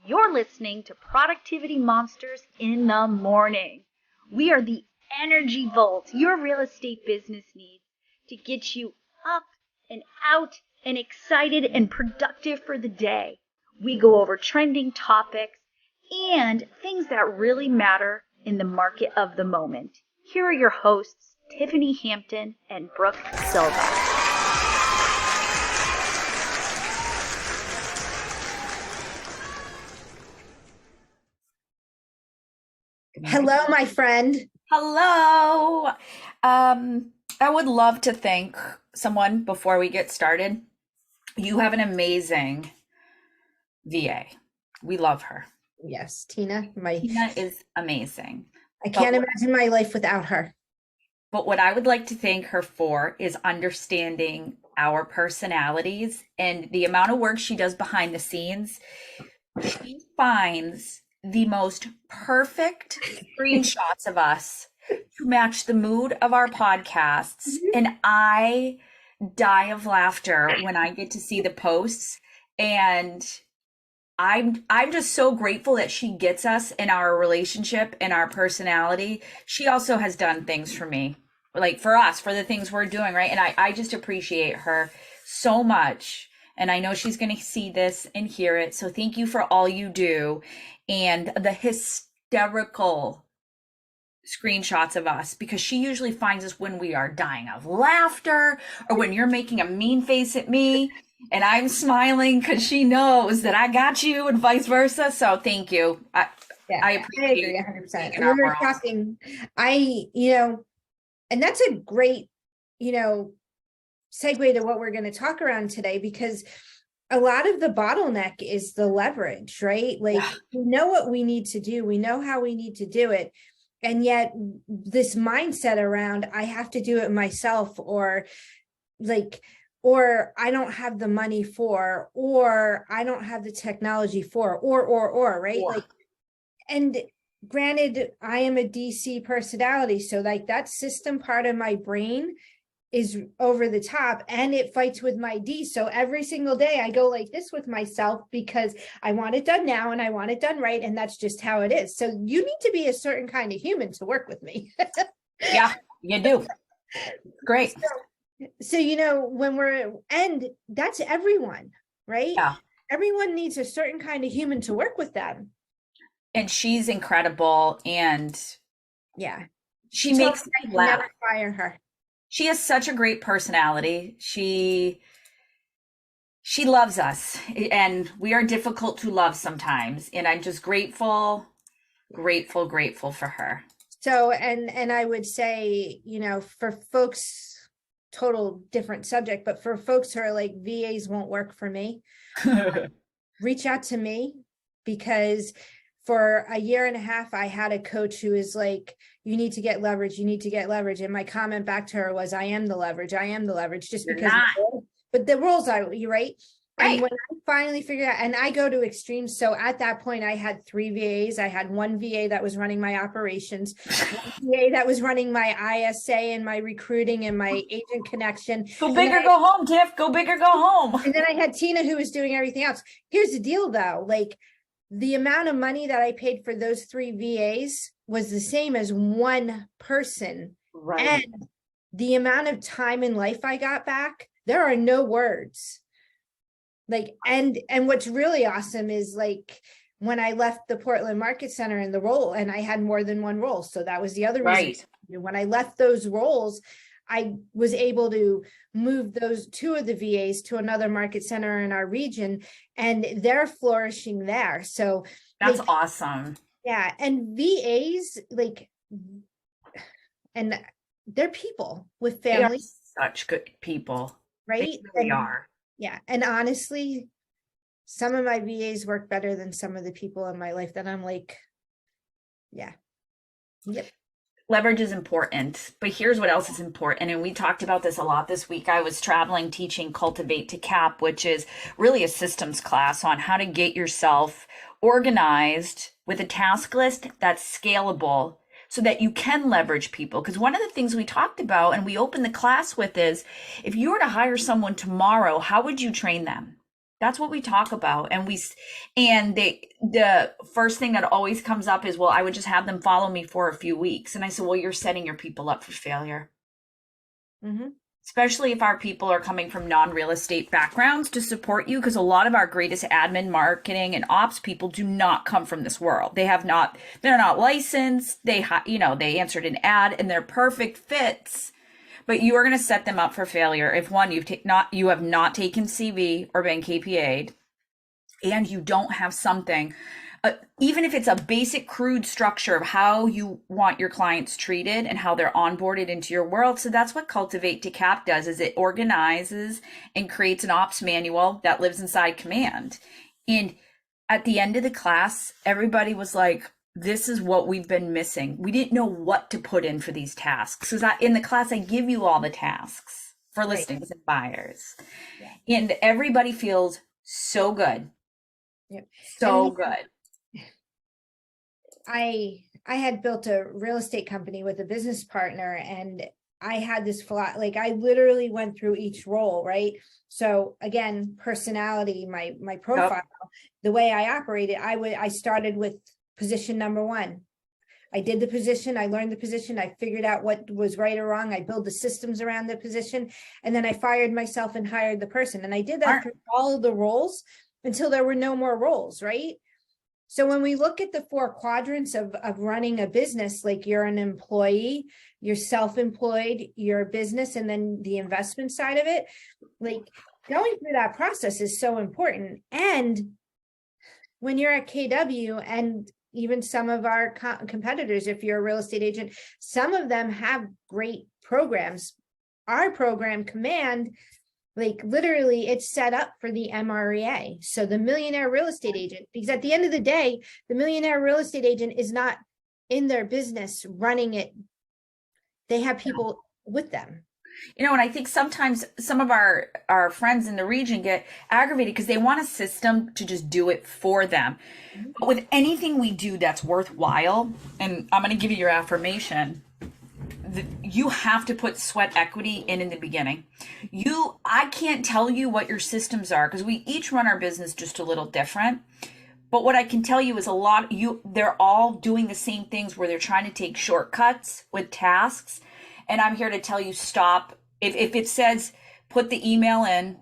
You're listening to Productivity Monsters in the Morning. We are the energy volt your real estate business needs to get you up and out and excited and productive for the day. We go over trending topics and things that really matter in the market of the moment. Here are your hosts, Tiffany Hampton and Brooke Silva. Hello, my friend. Hello. I would love to thank someone before we get started. You have an amazing VA. We love her. Yes, Tina. Tina is amazing. I can't imagine my life without her. But what I would like to thank her for is understanding our personalities and the amount of work she does behind the scenes. She finds the most perfect screenshots of us to match the mood of our podcasts. And I die of laughter when I get to see the posts. And I'm just so grateful that she gets us in our relationship and our personality. She also has done things for me, like for us, for the things we're doing, right? And I just appreciate her so much. And I know she's going to see this and hear it. So thank you for all you do. And the hysterical screenshots of us, because she usually finds us when we are dying of laughter or when you're making a mean face at me and I'm smiling because she knows that I got you and vice versa. So thank you. I appreciate I agree 100%. And we were talking, and that's a great, segue to what we're going to talk around today, because a lot of the bottleneck is the leverage, right? Like, we know what we need to do. We know how we need to do it. And yet this mindset around, I have to do it myself, or I don't have the money for, or I don't have the technology for, or, right? And granted, I am a DC personality. So that system part of my brain is over the top and it fights with my D. So every single day I go like this with myself because I want it done now and I want it done right. And that's just how it is. So you need to be a certain kind of human to work with me. Yeah, you do. Great. So, and that's everyone, right? Yeah. Everyone needs a certain kind of human to work with them. And she's incredible. And yeah, she makes me laugh. Never fire her. She has such a great personality. She loves us, and we are difficult to love sometimes. And I'm just grateful for her. So, and I would say, for folks, total different subject, but for folks who are like, VAs won't work for me, reach out to me, because for a year and a half, I had a coach who was like, you need to get leverage. You need to get leverage. And my comment back to her was, I am the leverage. I am the leverage, just because, but the rules are, you're right. And when I finally figured out, and I go to extremes. So at that point, I had 3 VAs. I had one VA that was running my operations, one VA that was running my ISA and my recruiting and my agent connection. Go big or go home, Tiff. Go big or go home. And then I had Tina, who was doing everything else. Here's the deal, though. Like, the amount of money that I paid for those 3 VAs was the same as one person. Right. And the amount of time in life I got back, there are no words. Like, and what's really awesome is, like, when I left the Portland Market Center in the role, and I had more than one role. So that was the other reason. When I left those roles, I was able to move those 2 of the VAs to another market center in our region, and they're flourishing there. So that's awesome. Yeah. And VAs, and they're people with families. They are such good people. Right? They really are. Yeah. And honestly, some of my VAs work better than some of the people in my life that I'm like, yeah. Yep. Leverage is important, but here's what else is important. And we talked about this a lot this week. I was traveling teaching Cultivate to Cap, which is really a systems class on how to get yourself organized with a task list that's scalable so that you can leverage people. Because one of the things we talked about and we opened the class with is, if you were to hire someone tomorrow, how would you train them? That's what we talk about. And the first thing that always comes up is, well, I would just have them follow me for a few weeks. And I said, well, you're setting your people up for failure. Mm-hmm. Especially if our people are coming from non-real estate backgrounds to support you, because a lot of our greatest admin, marketing, and ops people do not come from this world. They're not licensed. They answered an ad and they're perfect fits, but you are going to set them up for failure if one, you have not taken CV or been KPA'd, and you don't have something, even if it's a basic crude structure of how you want your clients treated and how they're onboarded into your world. So that's what Cultivate to Cap does, is it organizes and creates an ops manual that lives inside Command. And at the end of the class, everybody was like, this is what we've been missing. We didn't know what to put in for these tasks. Because in the class, I give you all the tasks for listings and buyers. Yeah. And everybody feels so good. Yep. So good. I had built a real estate company with a business partner, and I had this like I literally went through each role, right? So again, personality, my profile, the way I operated, I started with position number 1. I did the position, I learned the position, I figured out what was right or wrong, I built the systems around the position, and then I fired myself and hired the person. And I did that through all of the roles until there were no more roles, right? So when we look at the 4 quadrants of running a business, like you're an employee, you're self-employed, you're a business, and then the investment side of it, like going through that process is so important. And when you're at KW, and even some of our competitors, if you're a real estate agent, some of them have great programs. Our program, Command, like literally it's set up for the MREA. So the millionaire real estate agent, because at the end of the day, the millionaire real estate agent is not in their business running it. They have people with them. And I think sometimes some of our friends in the region get aggravated because they want a system to just do it for them. Mm-hmm. But with anything we do that's worthwhile, and I'm going to give you your affirmation, you have to put sweat equity in the beginning. I can't tell you what your systems are because we each run our business just a little different. But what I can tell you is they're all doing the same things where they're trying to take shortcuts with tasks. And I'm here to tell you, stop. If it says, put the email in,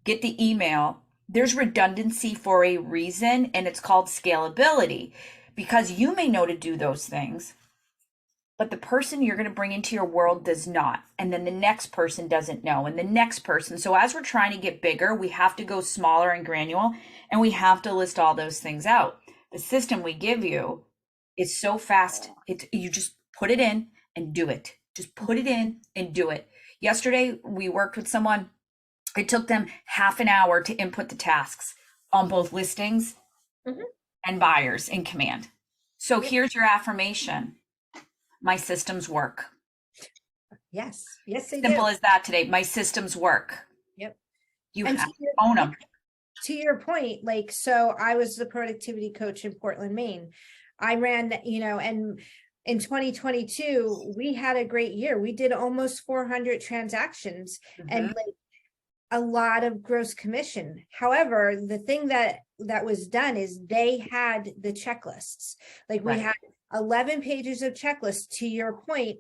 get the email, there's redundancy for a reason, and it's called scalability, because you may know to do those things, but the person you're going to bring into your world does not. And then the next person doesn't know, and the next person. So as we're trying to get bigger, we have to go smaller and granular, and we have to list all those things out. The system we give you is so fast. You just put it in and do it. Just put it in and do it. Yesterday, we worked with someone. It took them half an hour to input the tasks on both listings and buyers in Command. So here's your affirmation. My systems work. Yes. Yes, they Simple do. as that today. My systems work. Yep. You have to own them. To your point, like, so I was the productivity coach in Portland, Maine. I ran, and in 2022, we had a great year. We did almost 400 transactions and like a lot of gross commission. However, the thing that was done is they had the checklists. Like we had 11 pages of checklists. To your point,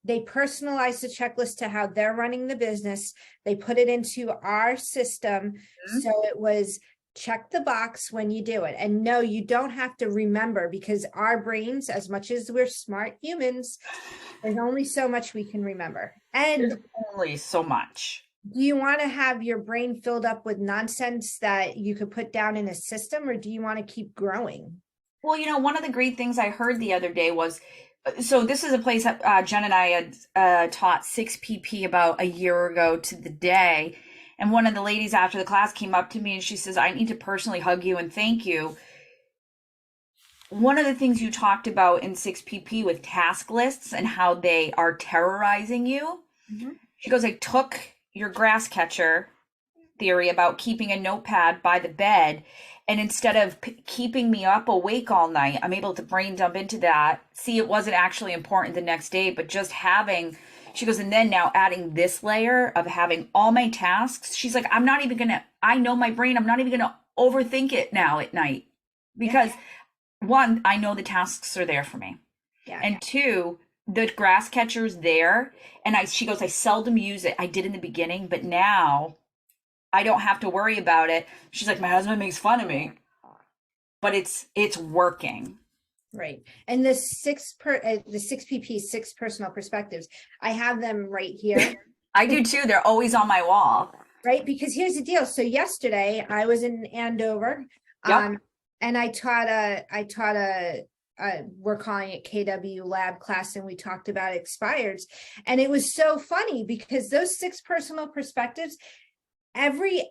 they personalized the checklist to how they're running the business. They put it into our system. So it was check the box when you do it. And no, you don't have to remember, because our brains, as much as we're smart humans, there's only so much we can remember. And there's only so much. Do you want to have your brain filled up with nonsense that you could put down in a system, or do you want to keep growing? Well, one of the great things I heard the other day was, so this is a place that Jen and I had taught 6PP about a year ago to the day. And one of the ladies after the class came up to me and she says, I need to personally hug you and thank you. One of the things you talked about in 6PP with task lists and how they are terrorizing you. She goes, I took your grass catcher theory about keeping a notepad by the bed, and instead of keeping me up awake all night, I'm able to brain dump into that. See, it wasn't actually important the next day, but just having, she goes, and then now adding this layer of having all my tasks. She's like, I'm I know my brain, I'm not even going to overthink it now at night because one, I know the tasks are there for me. Yeah. And two, the grass catcher's there. And she goes, I seldom use it. I did in the beginning, but now I don't have to worry about it. She's like, my husband makes fun of me, but it's working. Right. And the six PP, six personal perspectives, I have them right here. I do too. They're always on my wall. Right. Because here's the deal. So yesterday I was in Andover, Yep. and I taught we're calling it KW lab class, and we talked about expireds. And it was so funny because those six personal perspectives, every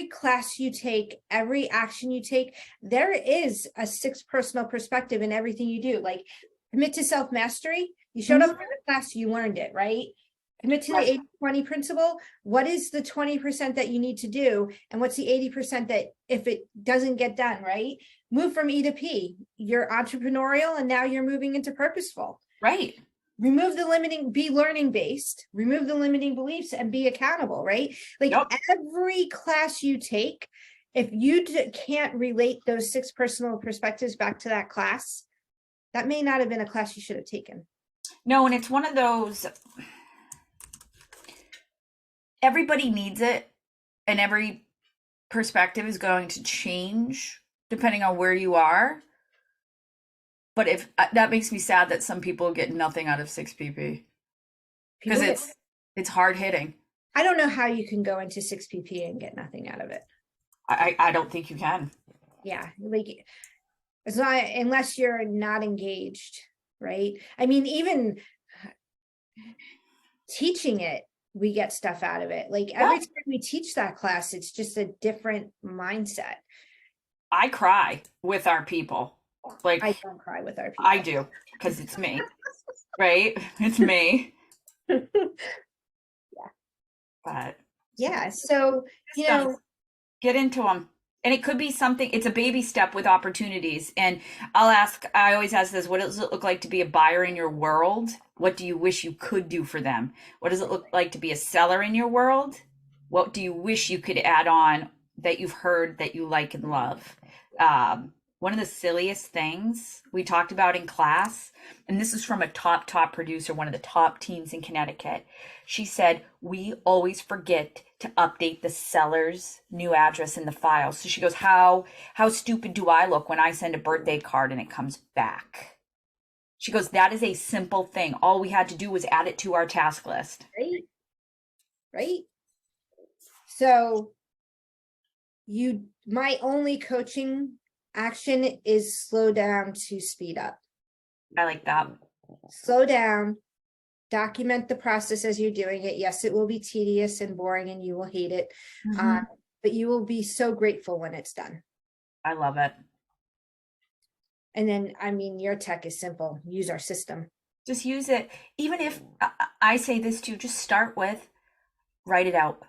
class you take, every action you take, there is a six personal perspective in everything you do. Like, commit to self-mastery. You showed up for the class, you learned it, right? Commit to the 80-20 principle. What is the 20% that you need to do? And what's the 80% that if it doesn't get done, right? Move from E to P. You're entrepreneurial and now you're moving into purposeful. Right. Remove the limiting, be learning based, remove the limiting beliefs and be accountable, right? Like every class you take, if you can't relate those six personal perspectives back to that class, that may not have been a class you should have taken. No, and it's one of those, everybody needs it, and every perspective is going to change depending on where you are. But if that makes me sad that some people get nothing out of 6PP because it's hard hitting. I don't know how you can go into 6PP and get nothing out of it. I don't think you can. Yeah, like it's not unless you're not engaged, right? I mean, even teaching it, we get stuff out of it. Like every time we teach that class, it's just a different mindset. I cry with our people. Like, I don't cry with our people. I do, because it's me, right? It's me. Yeah. But yeah, so you know, get into them. And it could be something, it's a baby step with opportunities. And I always ask this, what does it look like to be a buyer in your world? What do you wish you could do for them? What does it look like to be a seller in your world? What do you wish you could add on that you've heard that you like and love? One of the silliest things we talked about in class, and this is from a top producer, one of the top teams in Connecticut. She said, we always forget to update the seller's new address in the file. So she goes, how stupid do I look when I send a birthday card and it comes back? She goes, that is a simple thing. All we had to do was add it to our task list. Right. So my only coaching action is slow down to speed up. I like that. Slow down, document the process as you're doing it. Yes, it will be tedious and boring and you will hate it, but you will be so grateful when it's done. I love it. And then, I mean, your tech is simple. Use our system. Just use it. Even if I say this too, just start with write it out.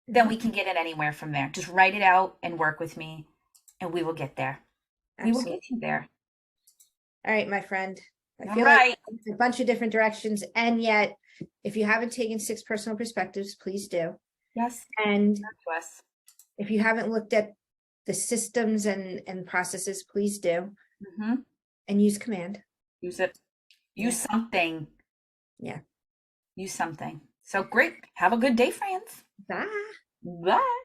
Then we can get it anywhere from there. Just write it out and work with me and we will get there. Absolutely. We will get you there. All right, my friend. I feel like a bunch of different directions. And yet, if you haven't taken 6 personal perspectives, please do. Yes. And if you haven't looked at the systems and processes, please do. And use command. Use it. Use something. Yeah. Use something. So great. Have a good day, friends. Bye. Bye.